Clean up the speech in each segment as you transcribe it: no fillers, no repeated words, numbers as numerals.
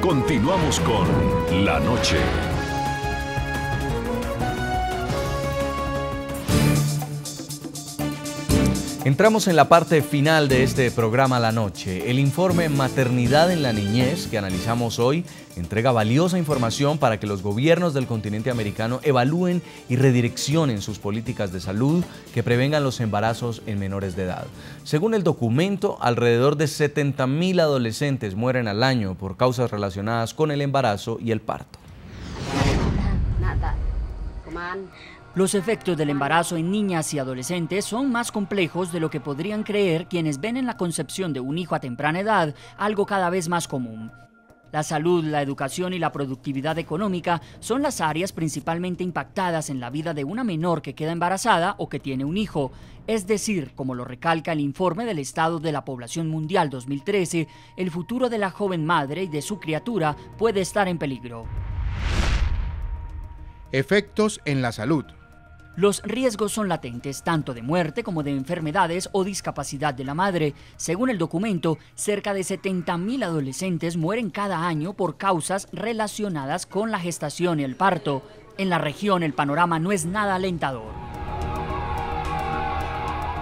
Continuamos con La Noche. Entramos en la parte final de este programa La Noche. El informe Maternidad en la Niñez que analizamos hoy entrega valiosa información para que los gobiernos del continente americano evalúen y redireccionen sus políticas de salud que prevengan los embarazos en menores de edad. Según el documento, alrededor de 70.000 adolescentes mueren al año por causas relacionadas con el embarazo y el parto. Los efectos del embarazo en niñas y adolescentes son más complejos de lo que podrían creer quienes ven en la concepción de un hijo a temprana edad algo cada vez más común. La salud, la educación y la productividad económica son las áreas principalmente impactadas en la vida de una menor que queda embarazada o que tiene un hijo. Es decir, como lo recalca el informe del Estado de la Población Mundial 2013, el futuro de la joven madre y de su criatura puede estar en peligro. Efectos en la salud. Los riesgos son latentes, tanto de muerte como de enfermedades o discapacidad de la madre. Según el documento, cerca de 70.000 adolescentes mueren cada año por causas relacionadas con la gestación y el parto. En la región el panorama no es nada alentador.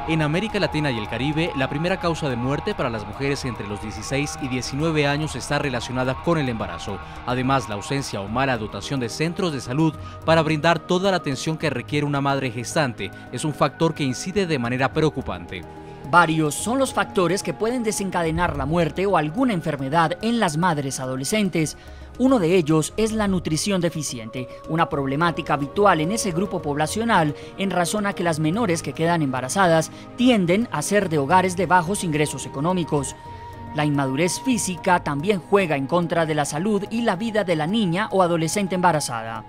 En América Latina y el Caribe, la primera causa de muerte para las mujeres entre los 16 y 19 años está relacionada con el embarazo. Además, la ausencia o mala dotación de centros de salud para brindar toda la atención que requiere una madre gestante es un factor que incide de manera preocupante. Varios son los factores que pueden desencadenar la muerte o alguna enfermedad en las madres adolescentes. Uno de ellos es la nutrición deficiente, una problemática habitual en ese grupo poblacional en razón a que las menores que quedan embarazadas tienden a ser de hogares de bajos ingresos económicos. La inmadurez física también juega en contra de la salud y la vida de la niña o adolescente embarazada.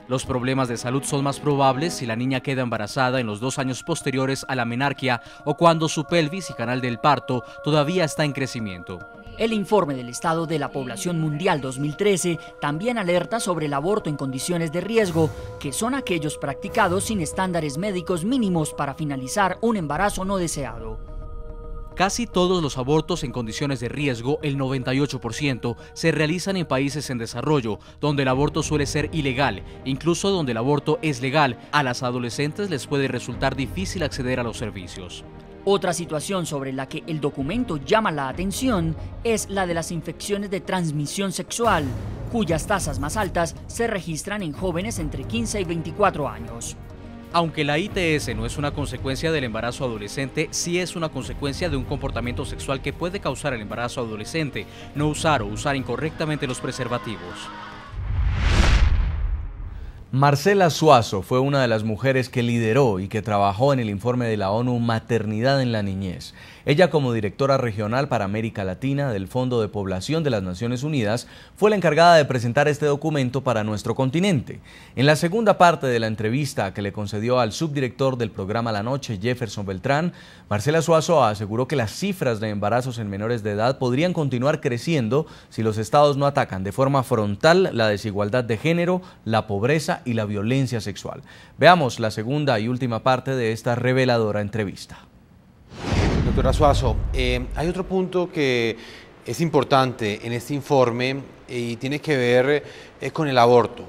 Los problemas de salud son más probables si la niña queda embarazada en los 2 años posteriores a la menarquia o cuando su pelvis y canal del parto todavía está en crecimiento. El informe del Estado de la Población Mundial 2013 también alerta sobre el aborto en condiciones de riesgo, que son aquellos practicados sin estándares médicos mínimos para finalizar un embarazo no deseado. Casi todos los abortos en condiciones de riesgo, el 98%, se realizan en países en desarrollo, donde el aborto suele ser ilegal. Incluso donde el aborto es legal, a las adolescentes les puede resultar difícil acceder a los servicios. Otra situación sobre la que el documento llama la atención es la de las infecciones de transmisión sexual, cuyas tasas más altas se registran en jóvenes entre 15 y 24 años. Aunque la ITS no es una consecuencia del embarazo adolescente, sí es una consecuencia de un comportamiento sexual que puede causar el embarazo adolescente, no usar o usar incorrectamente los preservativos. Marcela Suazo fue una de las mujeres que lideró y que trabajó en el informe de la ONU Maternidad en la Niñez. Ella, como directora regional para América Latina del Fondo de Población de las Naciones Unidas, fue la encargada de presentar este documento para nuestro continente. En la segunda parte de la entrevista que le concedió al subdirector del programa La Noche, Jefferson Beltrán, Marcela Suazo aseguró que las cifras de embarazos en menores de edad podrían continuar creciendo si los estados no atacan de forma frontal la desigualdad de género, la pobreza y la violencia sexual. Veamos la segunda y última parte de esta reveladora entrevista. Doctora Suazo, hay otro punto que es importante en este informe y tiene que ver con el aborto.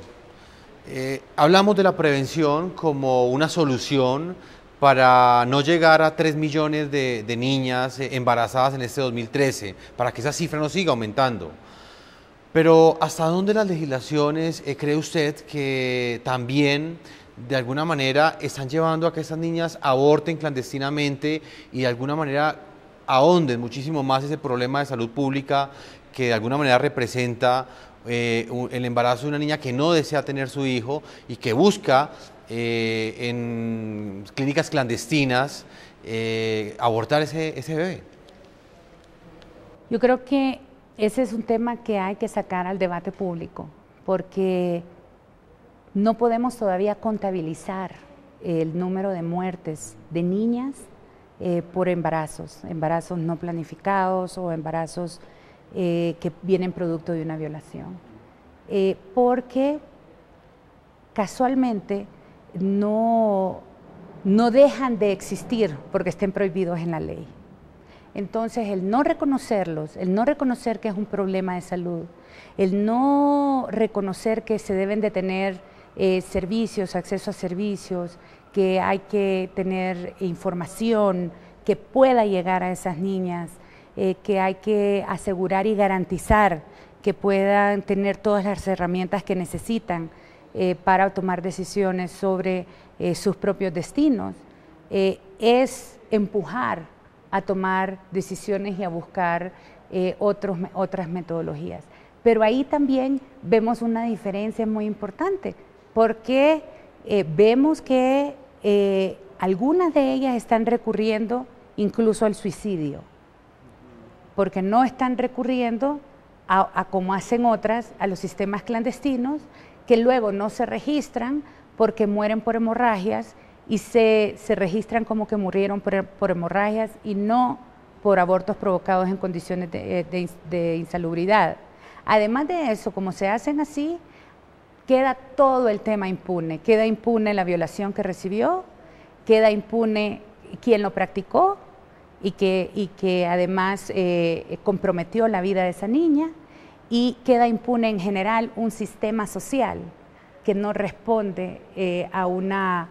Hablamos de la prevención como una solución para no llegar a 3 millones de niñas embarazadas en este 2013, para que esa cifra no siga aumentando. Pero ¿hasta dónde las legislaciones cree usted que también de alguna manera están llevando a que estas niñas aborten clandestinamente y de alguna manera ahonden muchísimo más ese problema de salud pública que de alguna manera representa el embarazo de una niña que no desea tener su hijo y que busca en clínicas clandestinas abortar ese bebé? Yo creo que ese es un tema que hay que sacar al debate público, porque no podemos todavía contabilizar el número de muertes de niñas por embarazos no planificados o embarazos que vienen producto de una violación, porque casualmente no dejan de existir porque estén prohibidos en la ley. Entonces, el no reconocerlos, el no reconocer que es un problema de salud, el no reconocer que se deben de tener servicios, acceso a servicios, que hay que tener información que pueda llegar a esas niñas, que hay que asegurar y garantizar que puedan tener todas las herramientas que necesitan para tomar decisiones sobre sus propios destinos, es empujar a tomar decisiones y a buscar otras metodologías. Pero ahí también vemos una diferencia muy importante, porque vemos que algunas de ellas están recurriendo incluso al suicidio, porque no están recurriendo a como hacen otras, a los sistemas clandestinos, que luego no se registran porque mueren por hemorragias y se registran como que murieron por hemorragias y no por abortos provocados en condiciones de insalubridad. Además de eso, como se hacen así, queda todo el tema impune. Queda impune la violación que recibió, queda impune quien lo practicó y que además comprometió la vida de esa niña, y queda impune en general un sistema social que no responde a una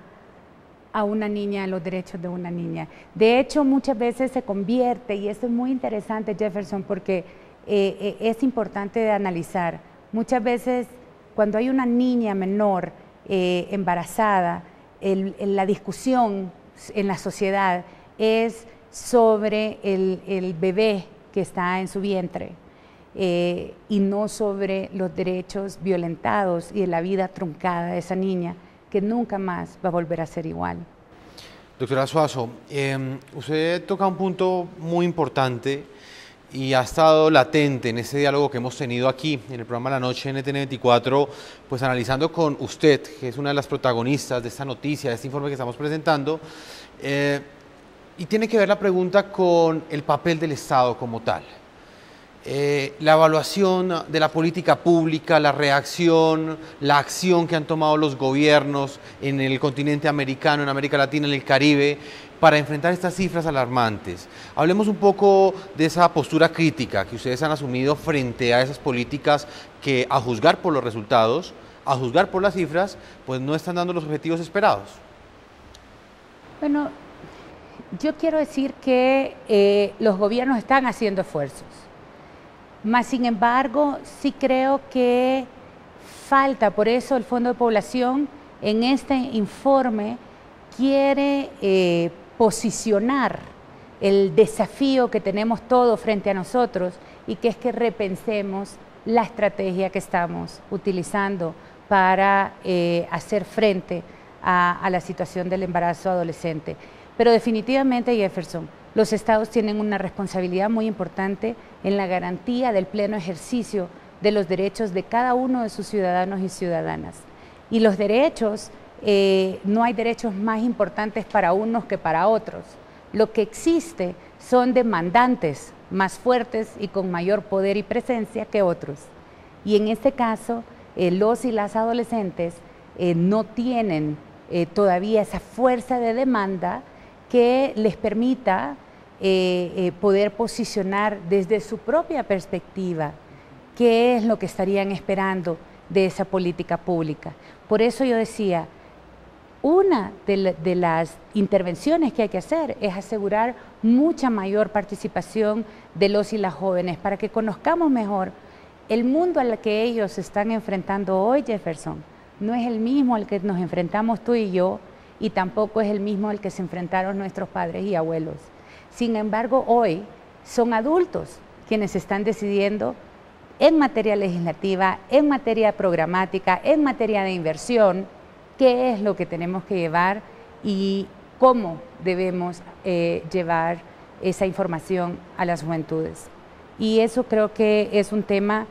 niña, a los derechos de una niña. De hecho, muchas veces se convierte, y esto es muy interesante, Jefferson, porque es importante de analizar. Muchas veces, cuando hay una niña menor embarazada, la discusión en la sociedad es sobre el bebé que está en su vientre y no sobre los derechos violentados y de la vida truncada de esa niña, que nunca más va a volver a ser igual. Doctora Suazo, usted toca un punto muy importante y ha estado latente en ese diálogo que hemos tenido aquí en el programa La Noche NTN 24, pues analizando con usted, que es una de las protagonistas de esta noticia, de este informe que estamos presentando, y tiene que ver la pregunta con el papel del Estado como tal. La evaluación de la política pública, la reacción, la acción que han tomado los gobiernos en el continente americano, en América Latina, en el Caribe, para enfrentar estas cifras alarmantes. Hablemos un poco de esa postura crítica que ustedes han asumido frente a esas políticas que, a juzgar por los resultados, a juzgar por las cifras, pues no están dando los objetivos esperados. Bueno, yo quiero decir que los gobiernos están haciendo esfuerzos. Mas, sin embargo, sí creo que falta, por eso el Fondo de Población en este informe quiere posicionar el desafío que tenemos todos frente a nosotros, y que es que repensemos la estrategia que estamos utilizando para hacer frente a la situación del embarazo adolescente. Pero definitivamente, Jefferson, los estados tienen una responsabilidad muy importante en la garantía del pleno ejercicio de los derechos de cada uno de sus ciudadanos y ciudadanas. Y los derechos, no hay derechos más importantes para unos que para otros. Lo que existe son demandantes más fuertes y con mayor poder y presencia que otros. Y en este caso, los y las adolescentes no tienen todavía esa fuerza de demanda que les permita poder posicionar desde su propia perspectiva qué es lo que estarían esperando de esa política pública. Por eso yo decía, una de las intervenciones que hay que hacer es asegurar mucha mayor participación de los y las jóvenes para que conozcamos mejor el mundo al que ellos se están enfrentando hoy, Jefferson. No es el mismo al que nos enfrentamos tú y yo, y tampoco es el mismo al que se enfrentaron nuestros padres y abuelos. Sin embargo, hoy son adultos quienes están decidiendo en materia legislativa, en materia programática, en materia de inversión, qué es lo que tenemos que llevar y cómo debemos llevar esa información a las juventudes. Y eso creo que es un tema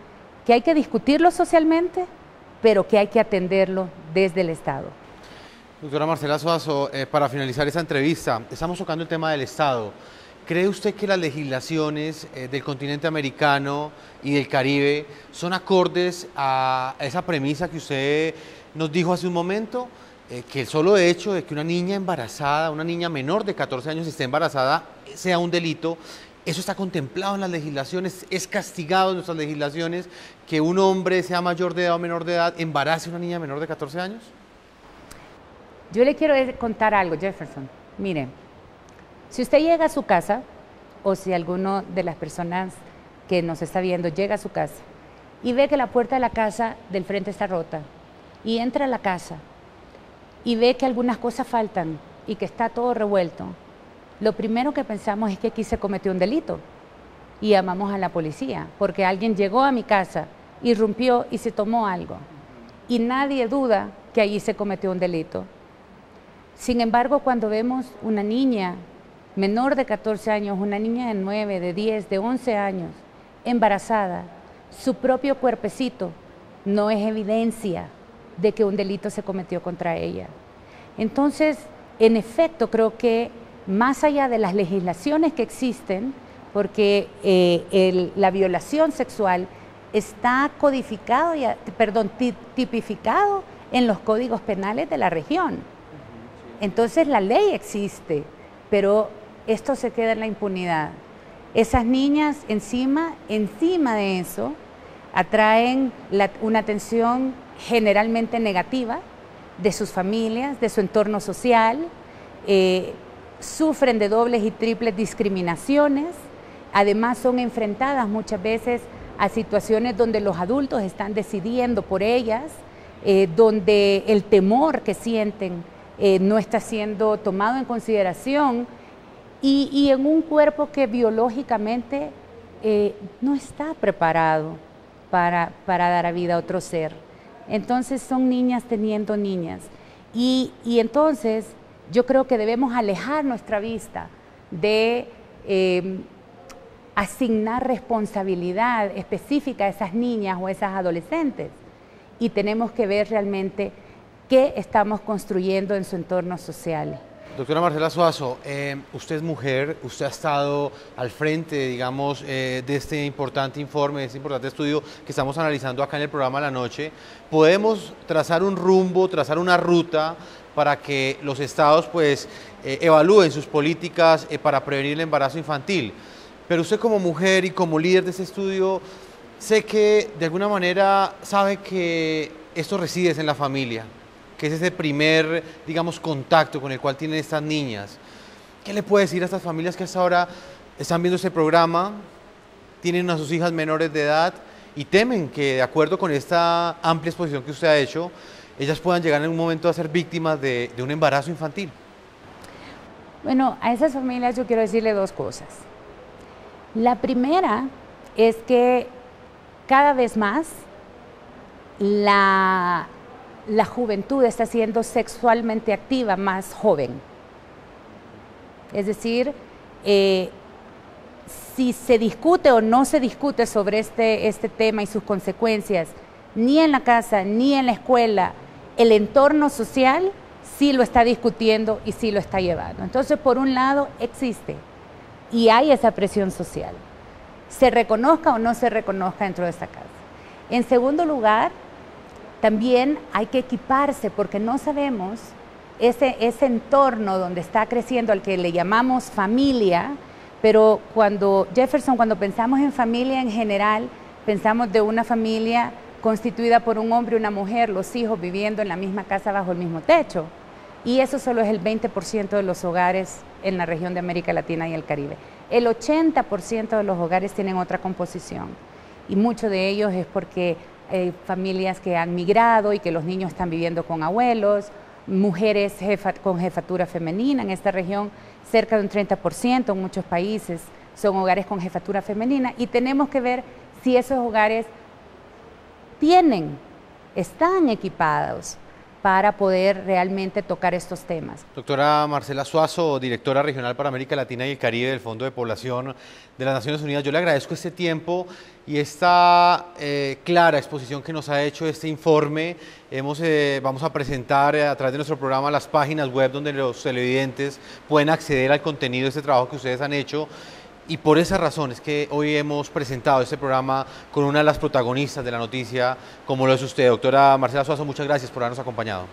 que hay que discutirlo socialmente, pero que hay que atenderlo desde el Estado. Doctora Marcela Suazo, para finalizar esta entrevista, estamos tocando el tema del Estado. ¿Cree usted que las legislaciones del continente americano y del Caribe son acordes a esa premisa que usted nos dijo hace un momento? Que el solo hecho de que una niña embarazada, una niña menor de 14 años esté embarazada, sea un delito, ¿Eso está contemplado en las legislaciones? ¿Es castigado en nuestras legislaciones que un hombre, sea mayor de edad o menor de edad, embarace a una niña menor de 14 años? Yo le quiero contar algo, Jefferson. Mire, si usted llega a su casa, o si alguno de las personas que nos está viendo llega a su casa y ve que la puerta de la casa del frente está rota, y entra a la casa y ve que algunas cosas faltan y que está todo revuelto, lo primero que pensamos es que aquí se cometió un delito y llamamos a la policía porque alguien llegó a mi casa, irrumpió y se tomó algo, y nadie duda que allí se cometió un delito. Sin embargo, cuando vemos una niña menor de 14 años, una niña de 9, de 10, de 11 años, embarazada, su propio cuerpecito no es evidencia de que un delito se cometió contra ella. Entonces, en efecto, creo que más allá de las legislaciones que existen, porque la violación sexual está codificado, tipificado en los códigos penales de la región. Entonces la ley existe, pero esto se queda en la impunidad. Esas niñas encima de eso atraen una atención generalmente negativa de sus familias, de su entorno social, sufren de dobles y triples discriminaciones, además son enfrentadas muchas veces a situaciones donde los adultos están decidiendo por ellas, donde el temor que sienten no está siendo tomado en consideración, y en un cuerpo que biológicamente no está preparado para dar a vida a otro ser. Entonces son niñas teniendo niñas, y entonces yo creo que debemos alejar nuestra vista de asignar responsabilidad específica a esas niñas o a esas adolescentes, y tenemos que ver realmente qué estamos construyendo en su entorno social. Doctora Marcela Suazo, usted es mujer, usted ha estado al frente, digamos, de este importante informe, de este importante estudio que estamos analizando acá en el programa La Noche. ¿Podemos trazar un rumbo, trazar una ruta para que los estados pues evalúen sus políticas para prevenir el embarazo infantil? Pero usted como mujer y como líder de este estudio, sé que de alguna manera sabe que esto reside en la familia, que es ese primer, digamos, contacto con el cual tienen estas niñas. ¿Qué le puede decir a estas familias que hasta ahora están viendo este programa, tienen a sus hijas menores de edad y temen que, de acuerdo con esta amplia exposición que usted ha hecho, ellas puedan llegar en un momento a ser víctimas de un embarazo infantil? Bueno, a esas familias yo quiero decirle dos cosas. La primera es que cada vez más la juventud está siendo sexualmente activa más joven. Es decir, si se discute o no se discute sobre este tema y sus consecuencias, ni en la casa, ni en la escuela, el entorno social sí lo está discutiendo y sí lo está llevando. Entonces, por un lado, existe y hay esa presión social, se reconozca o no se reconozca dentro de esta casa. En segundo lugar, también hay que equiparse, porque no sabemos ese entorno donde está creciendo, al que le llamamos familia, pero cuando pensamos en familia en general, pensamos de una familia constituida por un hombre y una mujer, los hijos viviendo en la misma casa bajo el mismo techo, y eso solo es el 20% de los hogares en la región de América Latina y el Caribe. El 80% de los hogares tienen otra composición, y mucho de ellos es porque familias que han migrado y que los niños están viviendo con abuelos, mujeres con jefatura femenina. En esta región cerca de un 30% en muchos países son hogares con jefatura femenina, y tenemos que ver si esos hogares están equipados para poder realmente tocar estos temas. Doctora Marcela Suazo, directora regional para América Latina y el Caribe del Fondo de Población de las Naciones Unidas, yo le agradezco este tiempo y esta clara exposición que nos ha hecho este informe. Vamos a presentar a través de nuestro programa las páginas web donde los televidentes pueden acceder al contenido de este trabajo que ustedes han hecho. Y por esa razón es que hoy hemos presentado este programa con una de las protagonistas de la noticia, como lo es usted. Doctora Marcela Suazo, muchas gracias por habernos acompañado.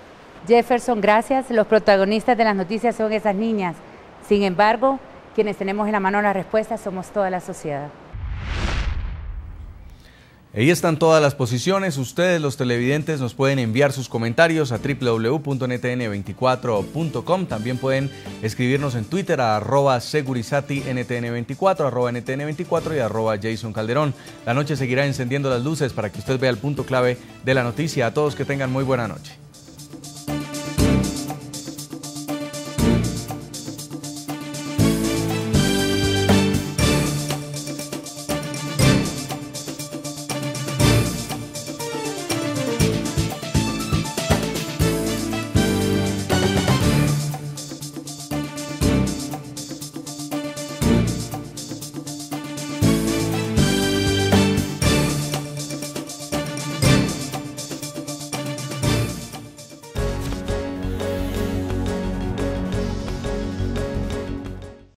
Jefferson, gracias. Los protagonistas de las noticias son esas niñas. Sin embargo, quienes tenemos en la mano la respuesta somos toda la sociedad. Ahí están todas las posiciones. Ustedes, los televidentes, nos pueden enviar sus comentarios a www.ntn24.com. También pueden escribirnos en Twitter a @segurizati_ntn24, @ntn24 y @Jason Calderón. La noche seguirá encendiendo las luces para que usted vea el punto clave de la noticia. A todos que tengan muy buena noche.